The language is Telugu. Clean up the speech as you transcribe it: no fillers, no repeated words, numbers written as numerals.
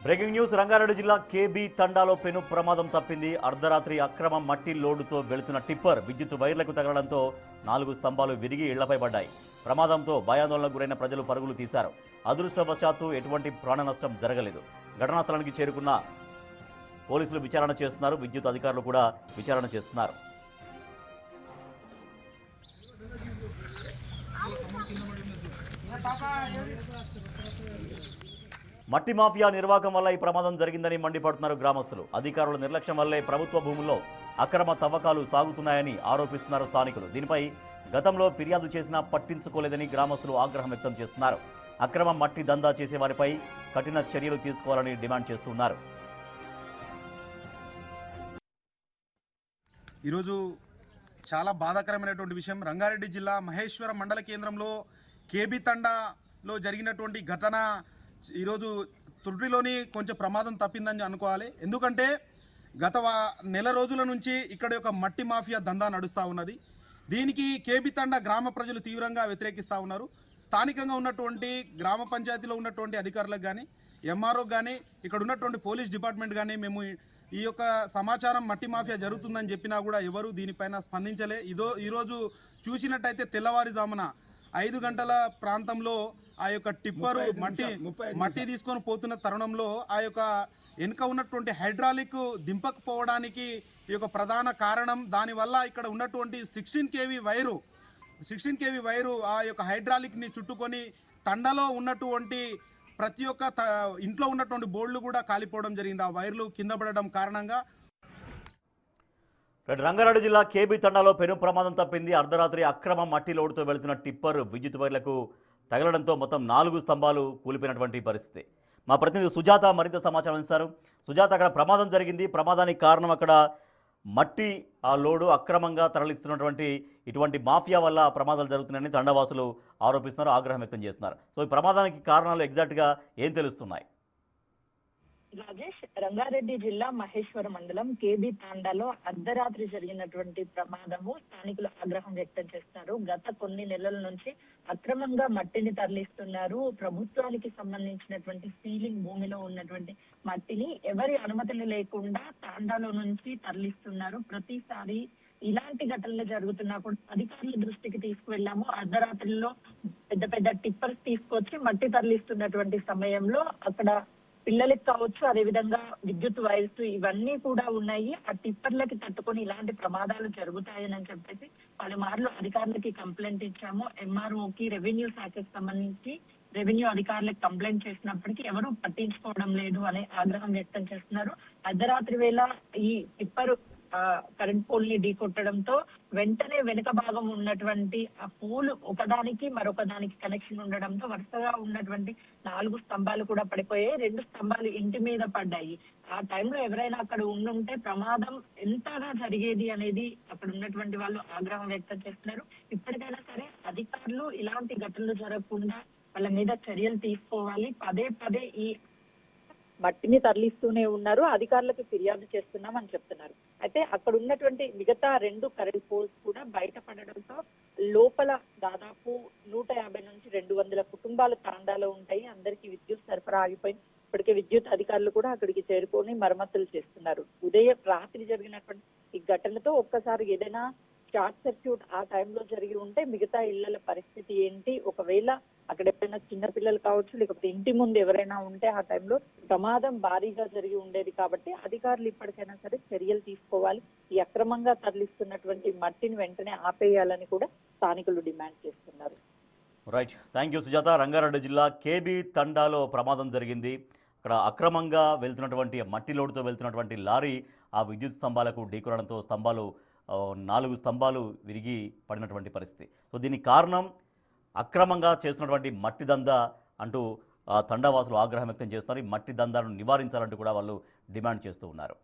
బ్రేకింగ్ న్యూస్ రంగారెడ్డి జిల్లా కేబీ తండాలో పెను ప్రమాదం తప్పింది. అర్ధరాత్రి అక్రమ మట్టి లోడుతో వెళుతున్న టిప్పర్ విద్యుత్ వైర్లకు తగలడంతో 4 స్తంభాలు విరిగి ఇళ్లపై పడ్డాయి. ప్రమాదంతో భయాందోళనకు గురైన ప్రజలు పరుగులు తీశారు. అదృష్టవశాత్తు ఎటువంటి ప్రాణ నష్టం జరగలేదు. ఘటనా స్థలానికి చేరుకున్న పోలీసులు విచారణ చేస్తున్నారు. విద్యుత్ అధికారులు కూడా విచారణ చేస్తున్నారు. మట్టి మాఫియా నిర్వాహకం వల్ల ఈ ప్రమాదం జరిగిందని మండిపడుతున్నారు గ్రామస్తులు. అధికారుల నిర్లక్ష్యం వల్లే ప్రభుత్వ భూముల్లో అక్రమ తవ్వకాలు సాగుతున్నాయని ఆరోపిస్తున్నారు స్థానికులు. దీనిపై గతంలో ఫిర్యాదు చేసినా పట్టించుకోలేదని గ్రామస్తులు ఆగ్రహం వ్యక్తం చేస్తున్నారు. అక్రమ మట్టి దందా చేసే వారిపై కఠిన చర్యలు తీసుకోవాలని డిమాండ్ చేస్తున్నారు. ఈరోజు చాలా బాధాకరమైనటువంటి విషయం. రంగారెడ్డి జిల్లా మహేశ్వరం మండల కేంద్రంలో కేబీ తండాలో జరిగినటువంటి ఘటన ఈరోజు తుర్టిలోని కొంచెం ప్రమాదం తప్పిందని అనుకోవాలి. ఎందుకంటే గత నెల రోజుల నుంచి ఇక్కడ ఒక మట్టి మాఫియా దందా నడుస్తూ ఉన్నది. దీనికి కేబీ తండా గ్రామ ప్రజలు తీవ్రంగా వ్యతిరేకిస్తూ ఉన్నారు. స్థానికంగా ఉన్నటువంటి గ్రామ పంచాయతీలో ఉన్నటువంటి అధికారులకు కానీ, ఎంఆర్ఓ కానీ, ఇక్కడ ఉన్నటువంటి పోలీస్ డిపార్ట్మెంట్ కానీ మేము ఈ యొక్క సమాచారం మట్టి మాఫియా జరుగుతుందని చెప్పినా కూడా ఎవరు దీనిపైన స్పందించలే. ఈరోజు చూసినట్టయితే తెల్లవారుజామున 5 గంటల ప్రాంతంలో ఆ యొక్క టిప్పరు మట్టి తీసుకొని పోతున్న తరుణంలో ఆ యొక్క వెనుక ఉన్నటువంటి హైడ్రాలిక్ దింపకపోవడానికి ఈ యొక్క ప్రధాన కారణం. దానివల్ల ఇక్కడ ఉన్నటువంటి 16 కేవీ వైరు ఆ యొక్క హైడ్రాలిక్ని చుట్టుకొని తండలో ఉన్నటువంటి ప్రతి ఒక్క ఇంట్లో ఉన్నటువంటి బోర్డులు కూడా కాలిపోవడం జరిగింది. ఆ వైర్లు కింద పడడం కారణంగా. రంగారెడ్డి జిల్లా కేబీ తండాలో పెను ప్రమాదం తప్పింది. అర్ధరాత్రి అక్రమ మట్టి లోడుతో వెళుతున్న టిప్పర్ విద్యుత్ వైర్లకు తగలడంతో మొత్తం 4 స్తంభాలు కూలిపోయినటువంటి పరిస్థితి. మా ప్రతినిధి సుజాత మరింత సమాచారం ఇస్తారు. సుజాత, అక్కడ ప్రమాదం జరిగింది. ప్రమాదానికి కారణం అక్కడ మట్టి ఆ లోడు అక్రమంగా తరలిస్తున్నటువంటి ఇటువంటి మాఫియా వల్ల ప్రమాదాలు జరుగుతున్నాయని తండావాసులు ఆరోపిస్తున్నారు, ఆగ్రహం వ్యక్తం చేస్తున్నారు. సో ఈ ప్రమాదానికి కారణాలు ఎగ్జాక్ట్గా ఏం తెలుస్తున్నాయి? రాజేష్, రంగారెడ్డి జిల్లా మహేశ్వర మండలం కేబీ తాండాలో అర్ధరాత్రి జరిగినటువంటి ప్రమాదము స్థానికులు ఆగ్రహం వ్యక్తం చేస్తున్నారు. గత కొన్ని నెలల నుంచి అక్రమంగా మట్టిని తరలిస్తున్నారు. ప్రభుత్వానికి సంబంధించినటువంటి సీలింగ్ భూమిలో ఉన్నటువంటి మట్టిని ఎవరి అనుమతులు లేకుండా తాండాలో నుంచి తరలిస్తున్నారు. ప్రతిసారి ఇలాంటి ఘటనలు జరుగుతున్నా కూడా అధికారుల దృష్టికి తీసుకువెళ్ళాము. అర్ధరాత్రిలో పెద్ద పెద్ద టిప్పర్స్ తీసుకొచ్చి మట్టి తరలిస్తున్నటువంటి సమయంలో అక్కడ పిల్లలకి కావచ్చు, అదేవిధంగా విద్యుత్ వైర్స్ ఇవన్నీ కూడా ఉన్నాయి. ఆ టిప్పర్లకి తట్టుకొని ఇలాంటి ప్రమాదాలు జరుగుతాయని చెప్పేసి పలుమార్లు అధికారులకి కంప్లైంట్ ఇచ్చాము. ఎంఆర్ఓకి, రెవెన్యూ శాఖకి సంబంధించి రెవెన్యూ అధికారులకు కంప్లైంట్ చేసినప్పటికీ ఎవరూ పట్టించుకోవడం లేదు అనే ఆగ్రహం వ్యక్తం చేస్తున్నారు. అర్ధరాత్రి వేళ ఈ టిప్పర్ కరెంట్ పోల్ ని ఢీకొట్టడంతో వెంటనే వెనుక భాగం ఉన్నటువంటి ఆ పోల్ ఒకదానికి మరొకదానికి కనెక్షన్ ఉండడంతో వరుసగా ఉన్నటువంటి 4 స్తంభాలు కూడా పడిపోయాయి. 2 స్తంభాలు ఇంటి మీద పడ్డాయి. ఆ టైంలో ఎవరైనా అక్కడ ఉండుంటే ప్రమాదం ఎంతగా జరిగేది అనేది అక్కడ ఉన్నటువంటి వాళ్ళు ఆగ్రహం వ్యక్తం చేస్తున్నారు. ఇప్పటికైనా సరే అధికారులు ఇలాంటి ఘటనలు జరగకుండా వాళ్ళ మీద చర్యలు తీసుకోవాలి. పదే పదే ఈ మట్టిని తరలిస్తూనే ఉన్నారు. అధికారులకు ఫిర్యాదు చేస్తున్నాం అని చెప్తున్నారు. అయితే అక్కడ ఉన్నటువంటి మిగతా 2 కరెంట్ పోల్స్ కూడా బయటపడడంతో లోపల దాదాపు 150 నుంచి 200 కుటుంబాలు తాండాలో ఉంటాయి. అందరికీ విద్యుత్ సరఫరా ఆగిపోయింది. ఇప్పటికే విద్యుత్ అధికారులు కూడా అక్కడికి చేరుకొని మరమ్మతులు చేస్తున్నారు. రాత్రి జరిగినటువంటి ఈ ఘటనతో ఒక్కసారి ఏదైనా షార్ట్ సర్క్యూట్ ఆ టైంలో జరిగి ఉంటే మిగతా ఇళ్ల పరిస్థితి ఏంటి, ఒకవేళ అక్కడ ఎప్పుడైనా చిన్న పిల్లలు కావచ్చు, లేకపోతే ఇంటి ముందు ఎవరైనా ఉంటే ఆ టైంలో ప్రమాదం భారీగా జరిగి ఉండేది. కాబట్టి అధికారులు ఇప్పటికైనా సరే చర్యలు తీసుకోవాలి. ఈ అక్రమంగా తరలిస్తున్నటువంటి మట్టిని వెంటనే ఆపేయాలని కూడా స్థానికులు డిమాండ్ చేస్తున్నారు. Right, thank you Sujatha. Rangareddy జిల్లా కేబీ తండాలో ప్రమాదం జరిగింది. అక్కడ అక్రమంగా వెళ్తున్నటువంటి మట్టి లోడుతో వెళ్తున్నటువంటి లారీ ఆ విద్యుత్ స్తంభాలకు ఢీకొనడంతో 4 స్తంభాలు విరిగి పడినటువంటి పరిస్థితి. సో దీనికి కారణం అక్రమంగా చేస్తున్నటువంటి మట్టి దందా అంటూ తండావాసులు ఆగ్రహం వ్యక్తం చేస్తున్నారు. ఈ మట్టి దందాను నివారించాలంటూ కూడా వాళ్ళు డిమాండ్ చేస్తూ ఉన్నారు.